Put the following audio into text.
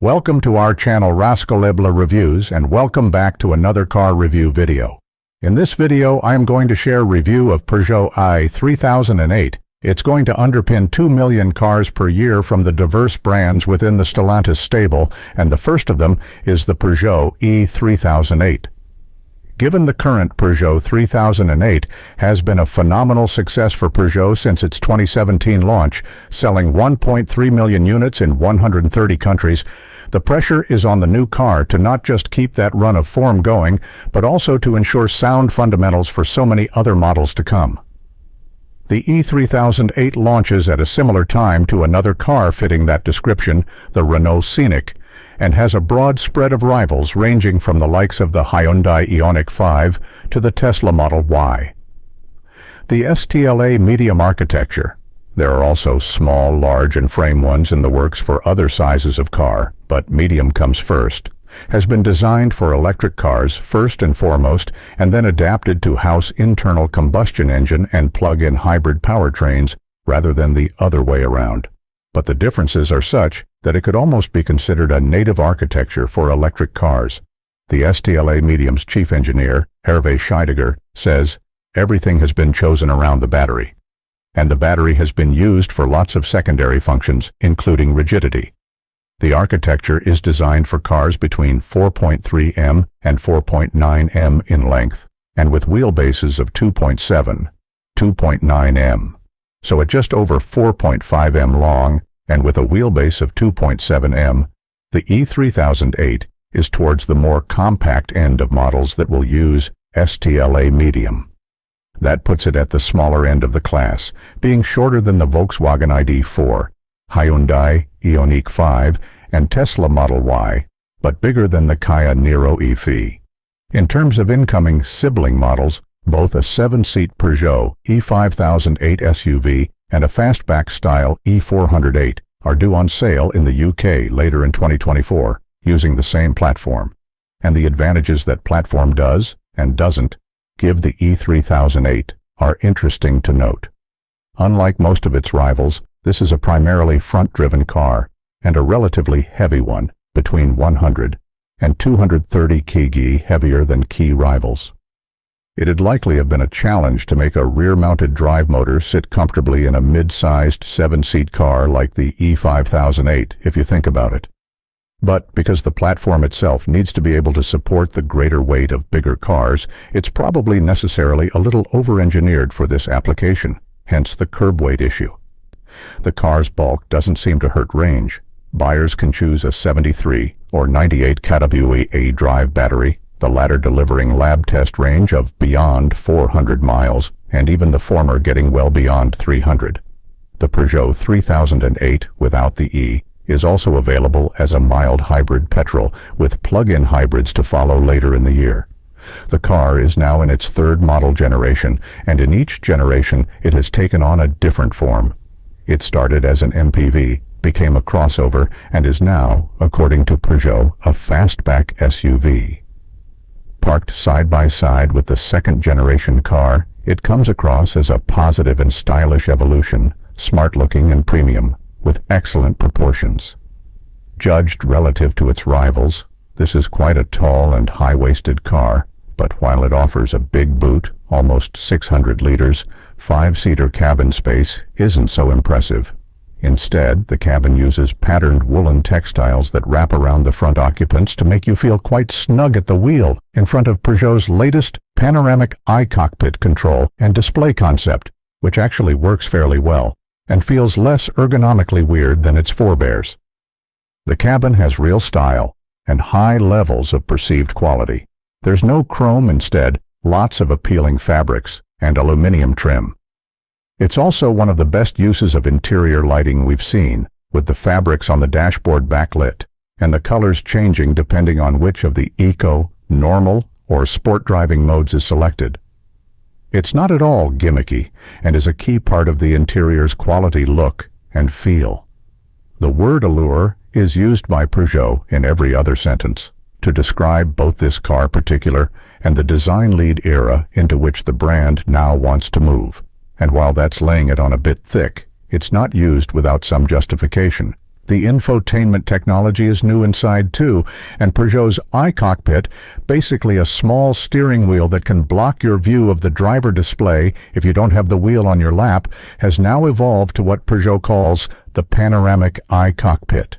Welcome to our channel Rascalibla Reviews, and welcome back to another car review video. In this video I am going to share a review of Peugeot i3008. It's going to underpin 2 million cars per year from the diverse brands within the Stellantis stable, and the first of them is the Peugeot e3008. Given the current Peugeot 3008 has been a phenomenal success for Peugeot since its 2017 launch, selling 1.3 million units in 130 countries, the pressure is on the new car to not just keep that run of form going, but also to ensure sound fundamentals for so many other models to come. The e3008 launches at a similar time to another car fitting that description, the Renault Scenic, and has a broad spread of rivals ranging from the likes of the Hyundai Ioniq 5 to the Tesla Model Y. The STLA medium architecture. There are also small, large, and frame ones in the works for other sizes of car, but medium comes first, has been designed for electric cars first and foremost, and then adapted to house internal combustion engine and plug-in hybrid powertrains rather than the other way around. But the differences are such that it could almost be considered a native architecture for electric cars. The STLA Medium's chief engineer, Hervé Scheidegger, says, "Everything has been chosen around the battery. And the battery has been used for lots of secondary functions, including rigidity. The architecture is designed for cars between 4.3 m and 4.9 m in length, and with wheelbases of 2.7, 2.9 m. So at just over 4.5 m long, and with a wheelbase of 2.7 m, the e3008 is towards the more compact end of models that will use STLA Medium. That puts it at the smaller end of the class, being shorter than the Volkswagen ID.4, Hyundai Ioniq 5, and Tesla Model Y, but bigger than the Kia Niro EV. In terms of incoming sibling models, both a 7-seat Peugeot E5008 SUV and a fastback-style E408 are due on sale in the UK later in 2024, using the same platform. And the advantages that platform does, and doesn't, give the E3008 are interesting to note. Unlike most of its rivals, this is a primarily front-driven car, and a relatively heavy one, between 100 and 230 kg heavier than key rivals. It'd likely have been a challenge to make a rear-mounted drive motor sit comfortably in a mid-sized 7-seat car like the E5008, if you think about it. But because the platform itself needs to be able to support the greater weight of bigger cars, it's probably necessarily a little over-engineered for this application, hence the curb weight issue. The car's bulk doesn't seem to hurt range. Buyers can choose a 73 or 98 kWh drive battery, the latter delivering lab test range of beyond 400 miles, and even the former getting well beyond 300. The Peugeot 3008 without the E is also available as a mild hybrid petrol, with plug-in hybrids to follow later in the year. The car is now in its third model generation, and in each generation it has taken on a different form. It started as an MPV, became a crossover, and is now, according to Peugeot, a fastback SUV. Parked side by side with the second-generation car, it comes across as a positive and stylish evolution, smart-looking and premium, with excellent proportions. Judged relative to its rivals, this is quite a tall and high-waisted car, but while it offers a big boot, almost 600 liters, 5-seater cabin space isn't so impressive. Instead, the cabin uses patterned woolen textiles that wrap around the front occupants to make you feel quite snug at the wheel in front of Peugeot's latest panoramic iCockpit control and display concept, which actually works fairly well and feels less ergonomically weird than its forebears. The cabin has real style and high levels of perceived quality. There's no chrome, instead, lots of appealing fabrics and aluminum trim. It's also one of the best uses of interior lighting we've seen, with the fabrics on the dashboard backlit, and the colors changing depending on which of the eco, normal, or sport driving modes is selected. It's not at all gimmicky, and is a key part of the interior's quality look and feel. The word allure is used by Peugeot in every other sentence to describe both this car particular and the design lead era into which the brand now wants to move. And while that's laying it on a bit thick, it's not used without some justification. The infotainment technology is new inside too, and Peugeot's iCockpit, basically a small steering wheel that can block your view of the driver display if you don't have the wheel on your lap, has now evolved to what Peugeot calls the panoramic iCockpit.